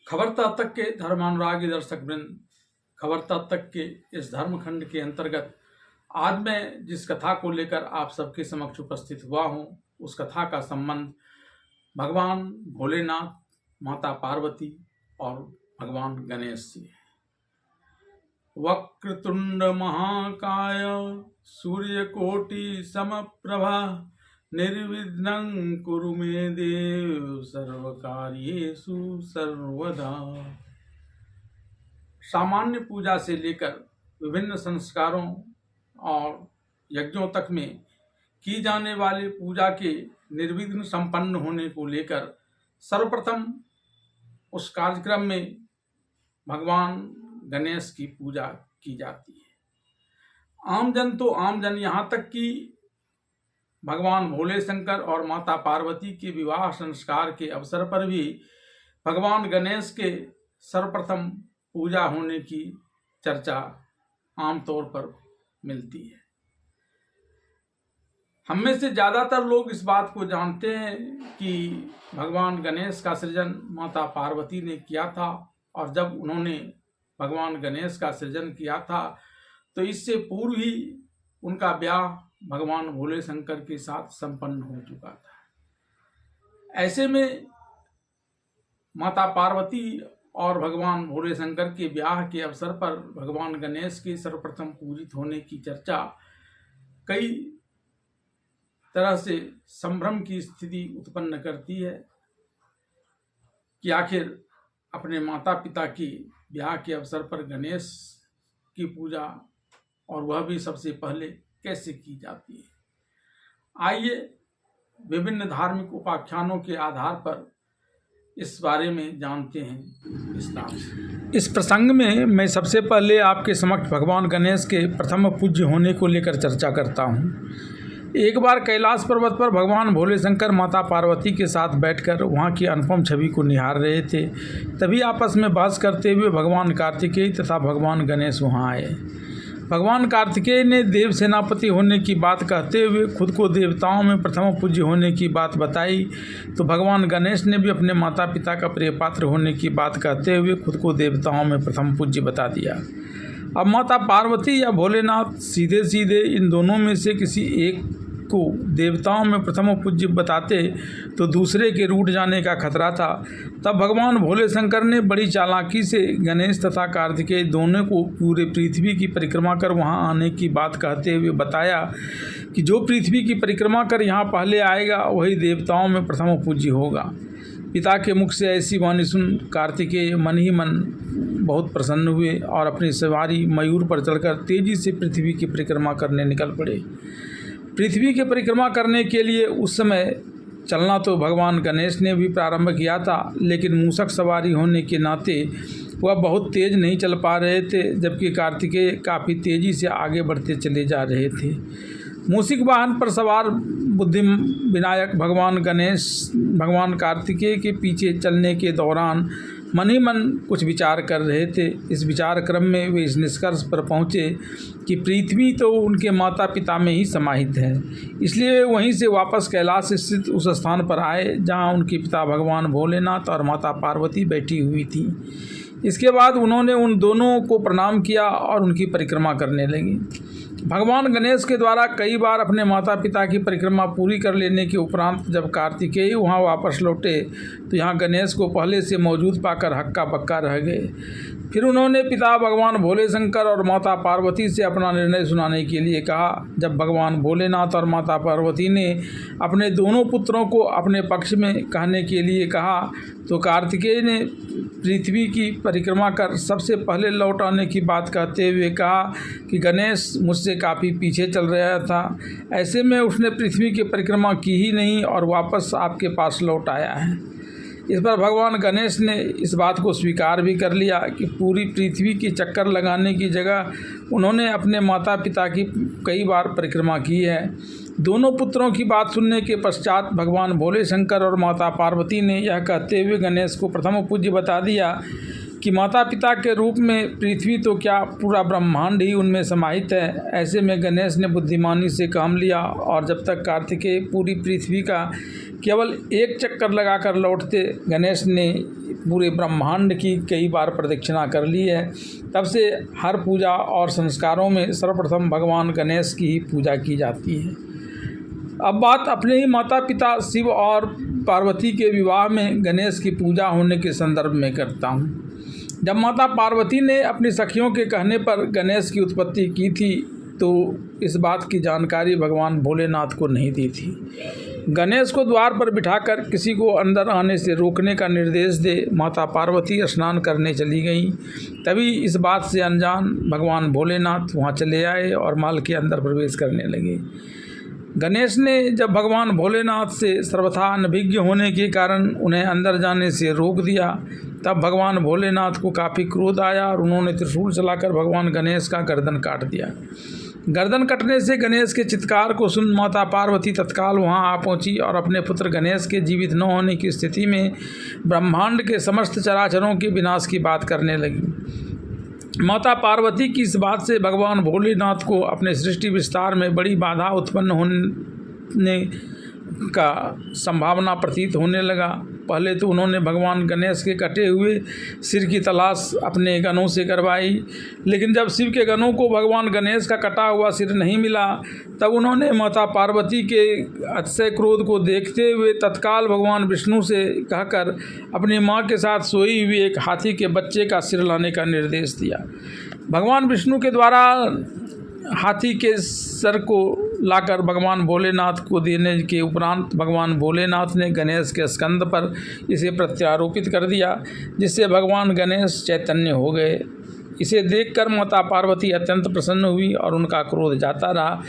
खबरता तक के धर्मानुरागी दर्शक वृंद, खबरता तक के इस धर्मखंड के अंतर्गत आज मैं जिस कथा को लेकर आप सबके समक्ष उपस्थित हुआ हूँ, उस कथा का संबंध भगवान भोलेनाथ, माता पार्वती और भगवान गणेश से है। वक्रतुंड महाकाय सूर्यकोटि समप्रभा निर्विघ्नं कुरु मे देव सर्वकार्येषु सर्वदा। सामान्य पूजा से लेकर विभिन्न संस्कारों और यज्ञों तक में की जाने वाली पूजा के निर्विघ्न संपन्न होने को लेकर सर्वप्रथम उस कार्यक्रम में भगवान गणेश की पूजा की जाती है। आमजन तो आमजन, यहाँ तक कि भगवान भोले शंकर और माता पार्वती के विवाह संस्कार के अवसर पर भी भगवान गणेश के सर्वप्रथम पूजा होने की चर्चा आमतौर पर मिलती है। हम में से ज़्यादातर लोग इस बात को जानते हैं कि भगवान गणेश का सृजन माता पार्वती ने किया था, और जब उन्होंने भगवान गणेश का सृजन किया था तो इससे पूर्व ही उनका ब्याह भगवान भोले शंकर के साथ संपन्न हो चुका था। ऐसे में माता पार्वती और भगवान भोले शंकर के ब्याह के अवसर पर भगवान गणेश के सर्वप्रथम पूजित होने की चर्चा कई तरह से संभ्रम की स्थिति उत्पन्न करती है कि आखिर अपने माता पिता की ब्याह के अवसर पर गणेश की पूजा, और वह भी सबसे पहले, कैसे की जाती है। आइए विभिन्न धार्मिक उपाख्यानों के आधार पर इस बारे में जानते हैं विस्तार से। इस प्रसंग में मैं सबसे पहले आपके समक्ष भगवान गणेश के प्रथम पूज्य होने को लेकर चर्चा करता हूँ। एक बार कैलाश पर्वत पर भगवान भोले शंकर माता पार्वती के साथ बैठकर वहाँ की अनुपम छवि को निहार रहे थे। तभी आपस में बहस करते हुए भगवान कार्तिकेय तथा भगवान गणेश वहाँ आए। भगवान कार्तिकेय ने देव सेनापति होने की बात कहते हुए खुद को देवताओं में प्रथम पूज्य होने की बात बताई, तो भगवान गणेश ने भी अपने माता पिता का प्रिय पात्र होने की बात कहते हुए खुद को देवताओं में प्रथम पूज्य बता दिया। अब माता पार्वती या भोलेनाथ सीधे सीधे इन दोनों में से किसी एक को देवताओं में प्रथम पूज्य बताते तो दूसरे के रूठ जाने का खतरा था। तब भगवान भोले शंकर ने बड़ी चालाकी से गणेश तथा कार्तिकेय दोनों को पूरे पृथ्वी की परिक्रमा कर वहां आने की बात कहते हुए बताया कि जो पृथ्वी की परिक्रमा कर यहाँ पहले आएगा वही देवताओं में प्रथम पूज्य होगा। पिता के मुख से ऐसी वाणी सुन कार्तिकेय मन ही मन बहुत प्रसन्न हुए और अपनी सवारी मयूर पर चढ़कर तेजी से पृथ्वी की परिक्रमा करने निकल पड़े। पृथ्वी की परिक्रमा करने के लिए उस समय चलना तो भगवान गणेश ने भी प्रारंभ किया था, लेकिन मूषक सवारी होने के नाते वह बहुत तेज नहीं चल पा रहे थे, जबकि कार्तिकेय काफ़ी तेज़ी से आगे बढ़ते चले जा रहे थे। मूषिक वाहन पर सवार बुद्धि विनायक भगवान गणेश भगवान कार्तिकेय के पीछे चलने के दौरान मन ही मन कुछ विचार कर रहे थे। इस विचार क्रम में वे इस निष्कर्ष पर पहुँचे कि पृथ्वी तो उनके माता पिता में ही समाहित है, इसलिए वे वहीं से वापस कैलाश स्थित उस स्थान पर आए जहाँ उनके पिता भगवान भोलेनाथ और माता पार्वती बैठी हुई थी। इसके बाद उन्होंने उन दोनों को प्रणाम किया और उनकी परिक्रमा करने लगी। भगवान गणेश के द्वारा कई बार अपने माता पिता की परिक्रमा पूरी कर लेने के उपरांत जब कार्तिकेय वहाँ वापस लौटे तो यहाँ गणेश को पहले से मौजूद पाकर हक्का बक्का रह गए। फिर उन्होंने पिता भगवान भोले शंकर और माता पार्वती से अपना निर्णय सुनाने के लिए कहा। जब भगवान भोलेनाथ और माता पार्वती ने अपने दोनों पुत्रों को अपने पक्ष में कहने के लिए कहा तो कार्तिकेय ने पृथ्वी की परिक्रमा कर सबसे पहले लौट आने की बात कहते हुए कहा कि गणेश मुझसे काफ़ी पीछे चल रहा था, ऐसे में उसने पृथ्वी की परिक्रमा की ही नहीं और वापस आपके पास लौट आया है। इस पर भगवान गणेश ने इस बात को स्वीकार भी कर लिया कि पूरी पृथ्वी की चक्कर लगाने की जगह उन्होंने अपने माता पिता की कई बार परिक्रमा की है। दोनों पुत्रों की बात सुनने के पश्चात भगवान भोले शंकर और माता पार्वती ने यह कहते हुए गणेश को प्रथम पूज्य बता दिया कि माता पिता के रूप में पृथ्वी तो क्या पूरा ब्रह्मांड ही उनमें समाहित है। ऐसे में गणेश ने बुद्धिमानी से काम लिया और जब तक कार्तिकेय पूरी पृथ्वी का केवल एक चक्कर लगाकर लौटते, गणेश ने पूरे ब्रह्मांड की कई बार प्रदक्षिणा कर ली है। तब से हर पूजा और संस्कारों में सर्वप्रथम भगवान गणेश की ही पूजा की जाती है। अब बात अपने ही माता पिता शिव और पार्वती के विवाह में गणेश की पूजा होने के संदर्भ में करता हूँ। जब माता पार्वती ने अपनी सखियों के कहने पर गणेश की उत्पत्ति की थी तो इस बात की जानकारी भगवान भोलेनाथ को नहीं दी थी। गणेश को द्वार पर बिठाकर किसी को अंदर आने से रोकने का निर्देश दे माता पार्वती स्नान करने चली गईं। तभी इस बात से अनजान भगवान भोलेनाथ वहां चले आए और महल के अंदर प्रवेश करने लगे। गणेश ने जब भगवान भोलेनाथ से सर्वथा अनभिज्ञ होने के कारण उन्हें अंदर जाने से रोक दिया, तब भगवान भोलेनाथ को काफ़ी क्रोध आया और उन्होंने त्रिशूल चलाकर भगवान गणेश का गर्दन काट दिया। गर्दन कटने से गणेश के चित्कार को सुन माता पार्वती तत्काल वहां आ पहुंची और अपने पुत्र गणेश के जीवित न होने की स्थिति में ब्रह्मांड के समस्त चराचरों के विनाश की बात करने लगी। माता पार्वती की इस बात से भगवान भोलेनाथ को अपने सृष्टि विस्तार में बड़ी बाधा उत्पन्न होने का संभावना प्रतीत होने लगा। पहले तो उन्होंने भगवान गणेश के कटे हुए सिर की तलाश अपने गनों से करवाई, लेकिन जब शिव के गनों को भगवान गणेश का कटा हुआ सिर नहीं मिला, तब उन्होंने माता पार्वती के अतिशय क्रोध को देखते हुए तत्काल भगवान विष्णु से कहकर अपनी माँ के साथ सोई हुई एक हाथी के बच्चे का सिर लाने का निर्देश दिया। भगवान विष्णु के द्वारा हाथी के सर को लाकर भगवान भोलेनाथ को देने के उपरांत भगवान भोलेनाथ ने गणेश के स्कंद पर इसे प्रत्यारोपित कर दिया, जिससे भगवान गणेश चैतन्य हो गए। इसे देखकर माता पार्वती अत्यंत प्रसन्न हुई और उनका क्रोध जाता रहा।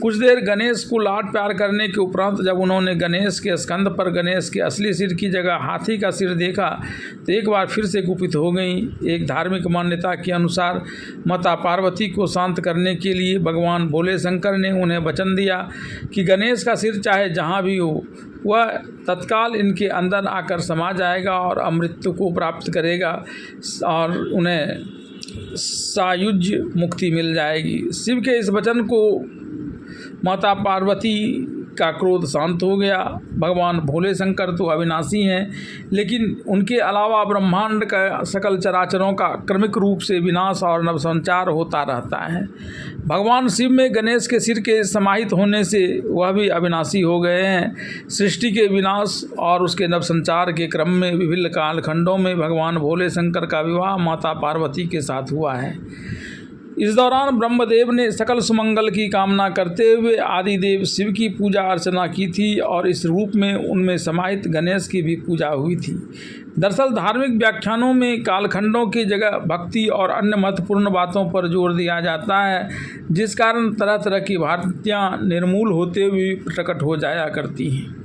कुछ देर गणेश को लाड प्यार करने के उपरांत जब उन्होंने गणेश के स्कंद पर गणेश के असली सिर की जगह हाथी का सिर देखा तो एक बार फिर से कुपित हो गईं। एक धार्मिक मान्यता के अनुसार माता पार्वती को शांत करने के लिए भगवान भोले शंकर ने उन्हें वचन दिया कि गणेश का सिर चाहे जहाँ भी हो वह तत्काल इनके अंदर आकर समा जाएगा और अमृत को प्राप्त करेगा और उन्हें सायुज्य मुक्ति मिल जाएगी। शिव के इस वचन को माता पार्वती का क्रोध शांत हो गया। भगवान भोले शंकर तो अविनाशी हैं, लेकिन उनके अलावा ब्रह्मांड का सकल चराचरों का क्रमिक रूप से विनाश और नवसंचार होता रहता है। भगवान शिव में गणेश के सिर के समाहित होने से वह भी अविनाशी हो गए हैं। सृष्टि के विनाश और उसके नवसंचार के क्रम में विभिन्न कालखंडों में भगवान भोले शंकर का विवाह माता पार्वती के साथ हुआ है। इस दौरान ब्रह्मदेव ने सकल सुमंगल की कामना करते हुए आदिदेव शिव की पूजा अर्चना की थी और इस रूप में उनमें समाहित गणेश की भी पूजा हुई थी। दरअसल धार्मिक व्याख्यानों में कालखंडों की जगह भक्ति और अन्य महत्वपूर्ण बातों पर जोर दिया जाता है, जिस कारण तरह तरह की भ्रांतियाँ निर्मूल होते हुए प्रकट हो जाया करती हैं।